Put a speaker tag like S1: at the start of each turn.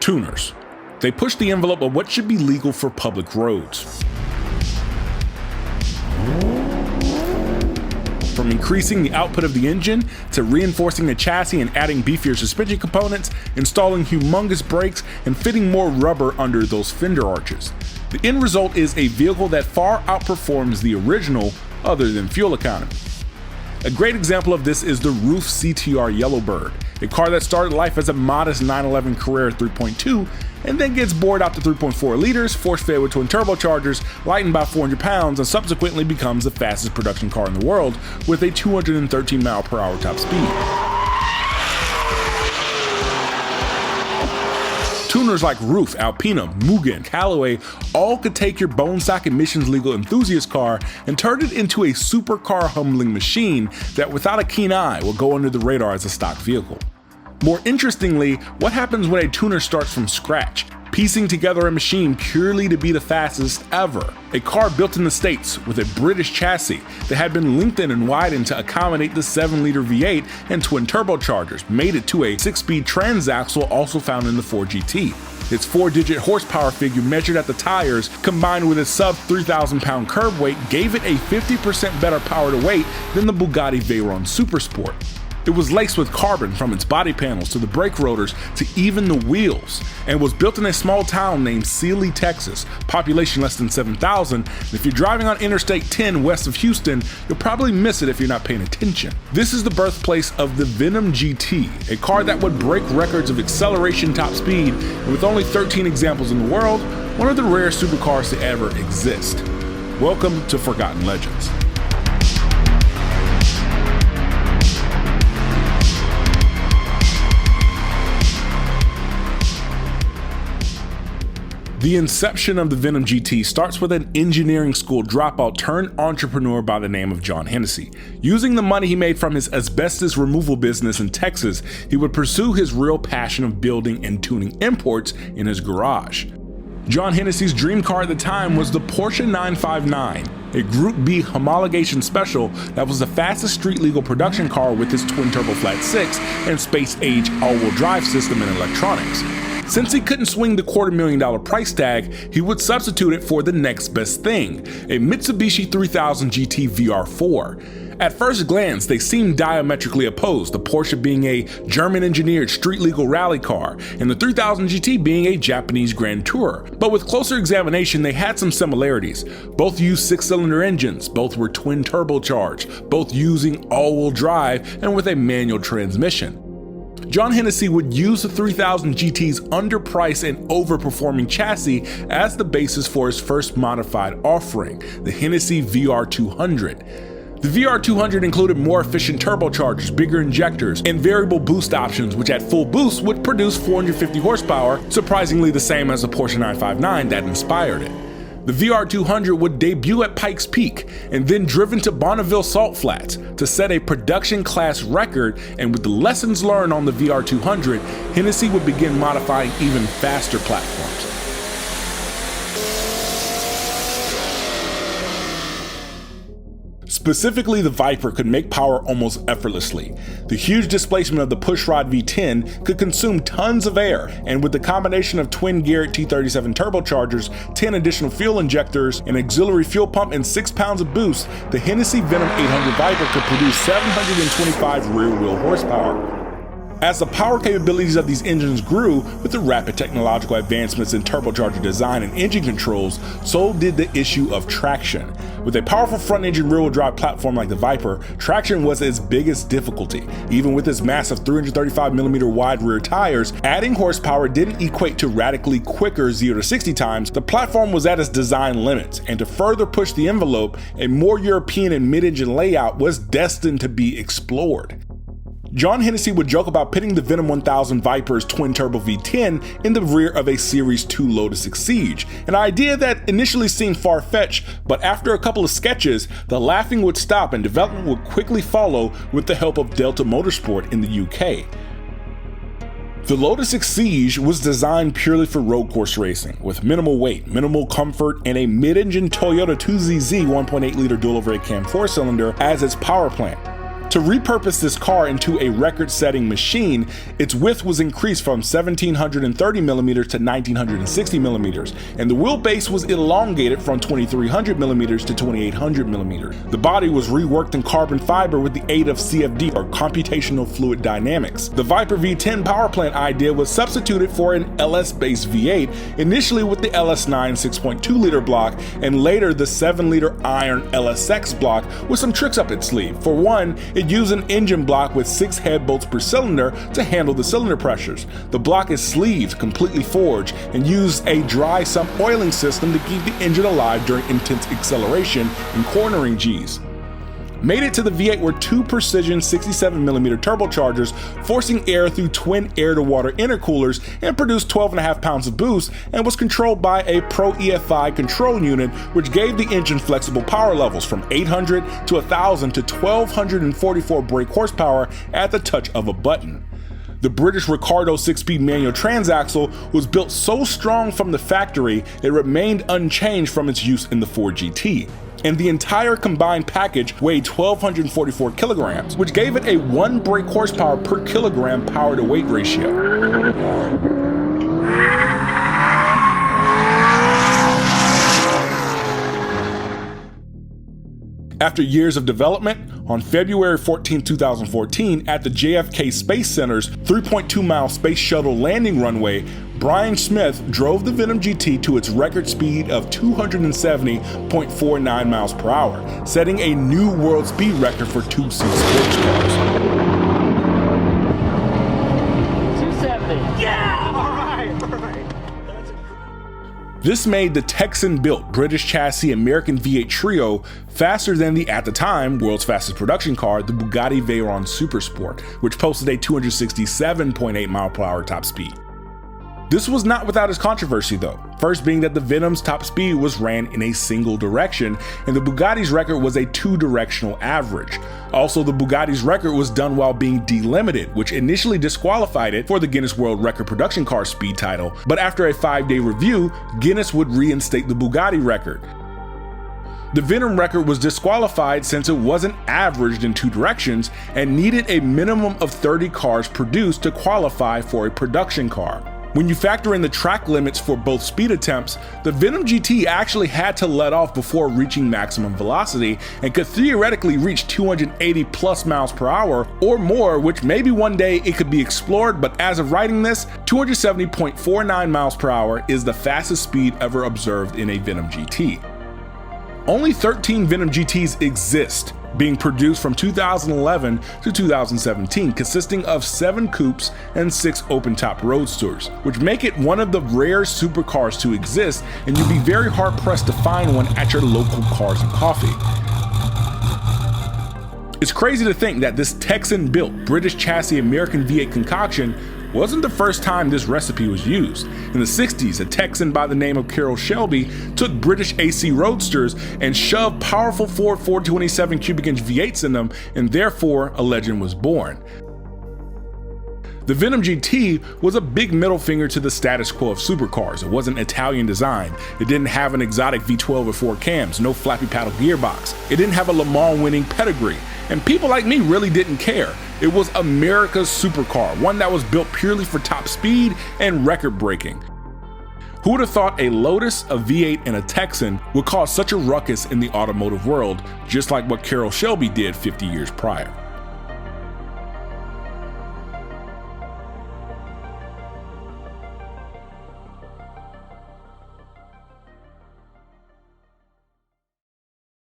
S1: Tuners. They push the envelope of what should be legal for public roads. From increasing the output of the engine, to reinforcing the chassis and adding beefier suspension components, installing humongous brakes, and fitting more rubber under those fender arches. The end result is a vehicle that far outperforms the original, other than fuel economy. A great example of this is the Roof CTR Yellowbird, a car that started life as a modest 911 Carrera 3.2 and then gets bored out to 3.4 liters, force-fed with twin turbochargers, lightened by 400 pounds, and subsequently becomes the fastest production car in the world with a 213 mph top speed. Tuners like Roof, Alpina, Mugen, Callaway all could take your bone-stock emissions legal enthusiast car and turn it into a supercar humbling machine that without a keen eye will go under the radar as a stock vehicle. More interestingly, what happens when a tuner starts from scratch, piecing together a machine purely to be the fastest ever? A car built in the States with a British chassis that had been lengthened and widened to accommodate the 7-liter V8 and twin turbochargers made it to a 6-speed transaxle also found in the Ford GT. Its 4-digit horsepower figure measured at the tires, combined with its sub 3,000 pound curb weight, gave it a 50% better power to weight than the Bugatti Veyron Supersport. It was laced with carbon from its body panels to the brake rotors to even the wheels, and was built in a small town named Sealy, Texas, population less than 7,000. If you're driving on Interstate 10 west of Houston, you'll probably miss it if you're not paying attention. This is the birthplace of the Venom GT, a car that would break records of acceleration top speed, and with only 13 examples in the world, one of the rare supercars to ever exist. Welcome to Forgotten Legends. The inception of the Venom GT starts with an engineering school dropout turned entrepreneur by the name of John Hennessy. Using the money he made from his asbestos removal business in Texas, he would pursue his real passion of building and tuning imports in his garage. John Hennessy's dream car at the time was the Porsche 959, a Group B homologation special that was the fastest street-legal production car with its twin-turbo flat 6 and space-age all-wheel drive system and electronics. Since he couldn't swing the $250,000 price tag, he would substitute it for the next best thing, a Mitsubishi 3000 GT VR4. At first glance, they seemed diametrically opposed, the Porsche being a German-engineered street-legal rally car, and the 3000 GT being a Japanese Grand Tourer. But with closer examination, they had some similarities. Both used 6-cylinder engines, both were twin turbocharged, both using all-wheel drive and with a manual transmission. John Hennessy would use the 3000 GT's underpriced and overperforming chassis as the basis for his first modified offering, the Hennessy VR200. The VR200 included more efficient turbochargers, bigger injectors, and variable boost options, which at full boost would produce 450 horsepower, surprisingly the same as the Porsche 959 that inspired it. The VR200 would debut at Pikes Peak and then driven to Bonneville Salt Flats to set a production class record, and with the lessons learned on the VR200, Hennessy would begin modifying even faster platforms. Specifically, the Viper could make power almost effortlessly. The huge displacement of the pushrod V10 could consume tons of air, and with the combination of twin Garrett T37 turbochargers, 10 additional fuel injectors, an auxiliary fuel pump, and 6 pounds of boost, the Hennessy Venom 800 Viper could produce 725 rear-wheel horsepower. As the power capabilities of these engines grew with the rapid technological advancements in turbocharger design and engine controls, so did the issue of traction. With a powerful front-engine rear-wheel drive platform like the Viper, traction was its biggest difficulty. Even with its massive 335mm wide rear tires, adding horsepower didn't equate to radically quicker 0 to 60 times. The platform was at its design limits, and to further push the envelope, a more European and mid-engine layout was destined to be explored. John Hennessy would joke about pitting the Venom 1000 Viper's twin-turbo V10 in the rear of a Series 2 Lotus Exige, an idea that initially seemed far-fetched, but after a couple of sketches, the laughing would stop and development would quickly follow with the help of Delta Motorsport in the UK. The Lotus Exige was designed purely for road course racing, with minimal weight, minimal comfort, and a mid-engine Toyota 2ZZ 1.8-liter dual overhead cam 4-cylinder as its power plant. To repurpose this car into a record-setting machine, its width was increased from 1730mm to 1960mm, and the wheelbase was elongated from 2300mm to 2800mm. The body was reworked in carbon fiber with the aid of CFD, or computational fluid dynamics. The Viper V10 powerplant idea was substituted for an LS-based V8, initially with the LS9 6.2-liter block, and later the 7-liter iron LSX block with some tricks up its sleeve. For one, it used an engine block with 6 head bolts per cylinder to handle the cylinder pressures. The block is sleeved, completely forged, and used a dry sump oiling system to keep the engine alive during intense acceleration and cornering Gs. Made it to the V8 were 2 precision 67mm turbochargers, forcing air through twin air-to-water intercoolers, and produced 12.5 pounds of boost, and was controlled by a Pro EFI control unit, which gave the engine flexible power levels from 800 to 1000 to 1244 brake horsepower at the touch of a button. The British Ricardo 6-speed manual transaxle was built so strong from the factory it remained unchanged from its use in the Ford GT. And the entire combined package weighed 1,244 kilograms, which gave it a 1 brake horsepower per kilogram power to weight ratio. After years of development, on February 14, 2014, at the JFK Space Center's 3.2-mile Space Shuttle landing runway, Brian Smith drove the Venom GT to its record speed of 270.49 miles per hour, setting a new world speed record for 2-seat sports cars.
S2: 270. Yeah! All right.
S1: This made the Texan Built British chassis American V8 Trio faster than the, at the time, world's fastest production car, the Bugatti Veyron Supersport, which posted a 267.8 mile per hour top speed. This was not without its controversy though, first being that the Venom's top speed was ran in a single direction, and the Bugatti's record was a 2-directional average. Also, the Bugatti's record was done while being delimited, which initially disqualified it for the Guinness World Record production car speed title, but after a 5-day review, Guinness would reinstate the Bugatti record. The Venom record was disqualified since it wasn't averaged in 2 directions and needed a minimum of 30 cars produced to qualify for a production car. When you factor in the track limits for both speed attempts, the Venom GT actually had to let off before reaching maximum velocity and could theoretically reach 280 plus miles per hour or more, which maybe one day it could be explored, but as of writing this, 270.49 miles per hour is the fastest speed ever observed in a Venom GT. Only 13 Venom GTs exist, being produced from 2011 to 2017, consisting of 7 coupes and 6 open-top roadsters, which make it one of the rare supercars to exist, and you'd be very hard-pressed to find one at your local Cars and Coffee. It's crazy to think that this Texan-built British chassis American V8 concoction wasn't the first time this recipe was used. In the 60s, a Texan by the name of Carroll Shelby took British AC Roadsters and shoved powerful Ford 427 cubic inch V8s in them, and therefore a legend was born. The Venom GT was a big middle finger to the status quo of supercars. It wasn't Italian design. It didn't have an exotic V12 with 4 cams, no flappy paddle gearbox. It didn't have a Le Mans winning pedigree. And people like me really didn't care. It was America's supercar, one that was built purely for top speed and record breaking. Who would have thought a Lotus, a V8, and a Texan would cause such a ruckus in the automotive world, just like what Carroll Shelby did 50 years prior?